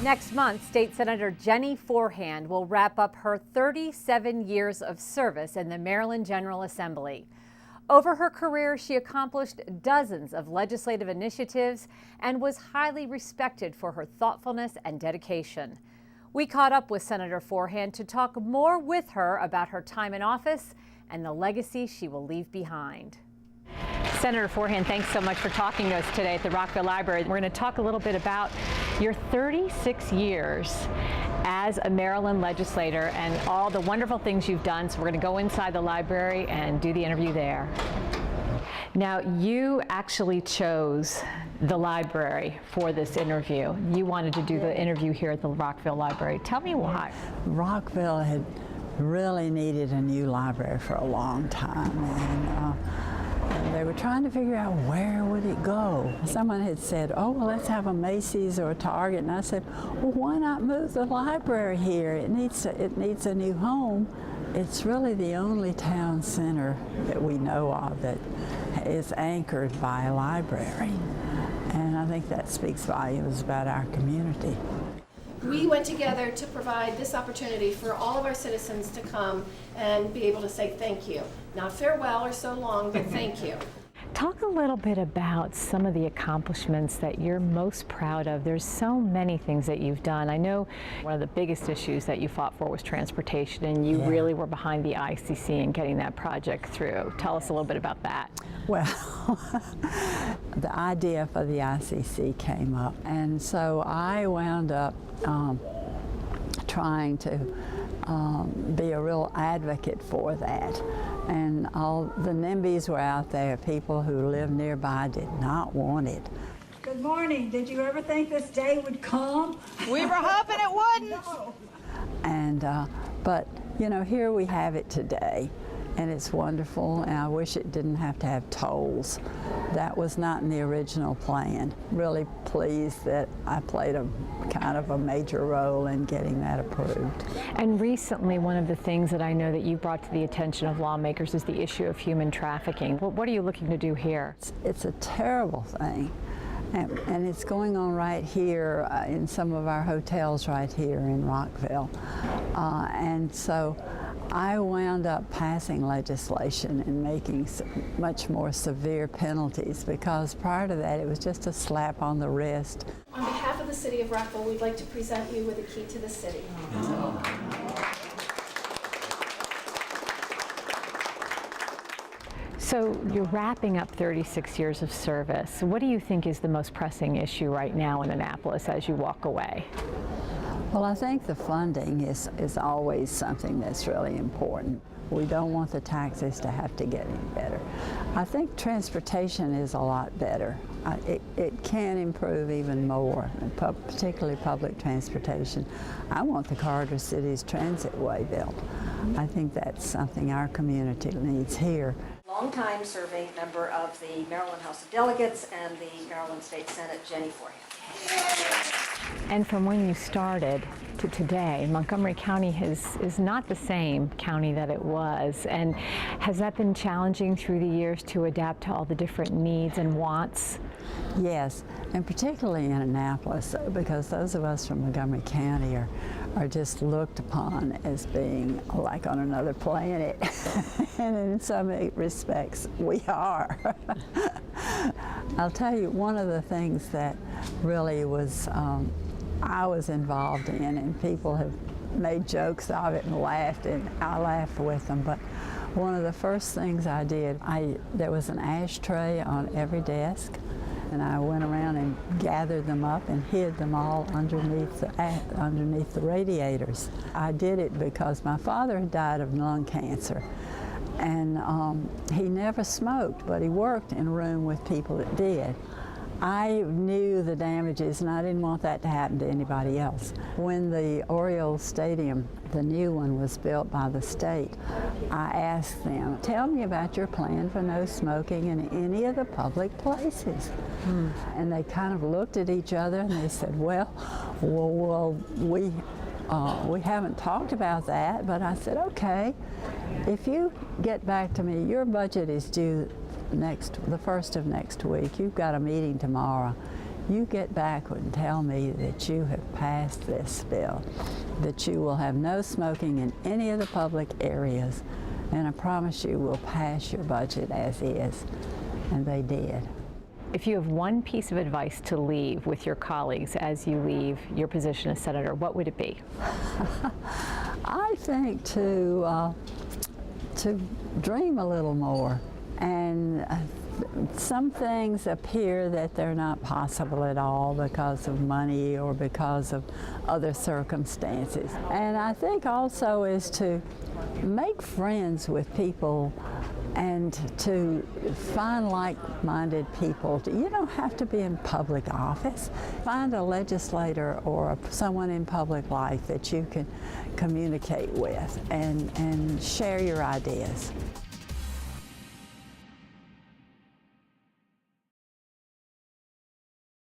Next month, State Senator Jennie Forehand will wrap up her 37 years of service in the Maryland General Assembly. Over her career, she accomplished dozens of legislative initiatives and was highly respected for her thoughtfulness and dedication. We caught up with Senator Forehand to talk more with her about her time in office and the legacy she will leave behind. Senator Forehand, thanks so much for talking to us today at the Rockville Library. We're going to talk a little bit about your 36 years as a Maryland legislator and all the wonderful things you've done. So we're going to go inside the library and do the interview there. Now, you actually chose the library for this interview. You wanted to do the interview here at the Rockville Library. Tell me why. Rockville had really needed a new library for a long time, and they were trying to figure out where would it go. Someone had said, oh, well, let's have a Macy's or a Target, and I said, well, why not move the library here? It needs a new home. It's really the only town center that we know of that is anchored by a library, and I think that speaks volumes about our community. We went together to provide this opportunity for all of our citizens to come and be able to say thank you. Not farewell or so long, but thank you. Talk a little bit about some of the accomplishments that you're most proud of. There's so many things that you've done. I know one of the biggest issues that you fought for was transportation, and you really were behind the ICC and getting that project through. Tell us a little bit about that. Well, the idea for the ICC came up, and so I wound up trying to be a real advocate for that. And all the NIMBYs were out there. People who lived nearby did not want it. Good morning. Did you ever think this day would come? We were hoping it wouldn't. No. And but you know, here we have it today, and it's wonderful. And I wish it didn't have to have tolls. That was not in the original plan. Really pleased that I played a kind of a major role in getting that approved. And recently, one of the things that I know that you brought to the attention of lawmakers is the issue of human trafficking. What are you looking to do here? It's a terrible thing. And it's going on right here in some of our hotels right here in Rockville. And so I wound up passing legislation and making much more severe penalties, because prior to that it was just a slap on the wrist. On behalf of the City of Rockville, we'd like to present you with a key to the city. So you're wrapping up 36 years of service. What do you think is the most pressing issue right now in Annapolis as you walk away? Well, I think the funding is always something that's really important. We don't want the taxes to have to get any better. I think transportation is a lot better. It can improve even more, particularly public transportation. I want the Corridor Cities Transitway built. I think that's something our community needs here. Longtime serving member of the Maryland House of Delegates and the Maryland State Senate, Jennie Forehand. And from when you started to today, Montgomery County is not the same county that it was. And has that been challenging through the years to adapt to all the different needs and wants? Yes, and particularly in Annapolis, because those of us from Montgomery County are just looked upon as being like on another planet. And in some respects, we are. I'll tell you, one of the things that really was, I was involved in, and people have made jokes of it and laughed, and I laughed with them, but one of the first things I did, there was an ashtray on every desk, and I went around and gathered them up and hid them all underneath the radiators. I did it because my father had died of lung cancer, and he never smoked, but he worked in a room with people that did. I knew the damages, and I didn't want that to happen to anybody else. When the Orioles Stadium, the new one, was built by the state, I asked them, tell me about your plan for no smoking in any of the public places. And they kind of looked at each other and they said, well, we haven't talked about that. But I said, okay, if you get back to me, your budget is due the 1st of next week. You've got a meeting tomorrow. you get back and tell me that you have passed this bill, that you will have no smoking in any of the public areas, and I promise you we'll pass your budget as is. And they did. If you have one piece of advice to leave with your colleagues as you leave your position as senator, what would it be? I think to dream a little more, and some things appear that they're not possible at all because of money or because of other circumstances. And I think also is to make friends with people and to find like-minded people. You don't have to be in public office. Find a legislator or someone in public life that you can communicate with and share your ideas.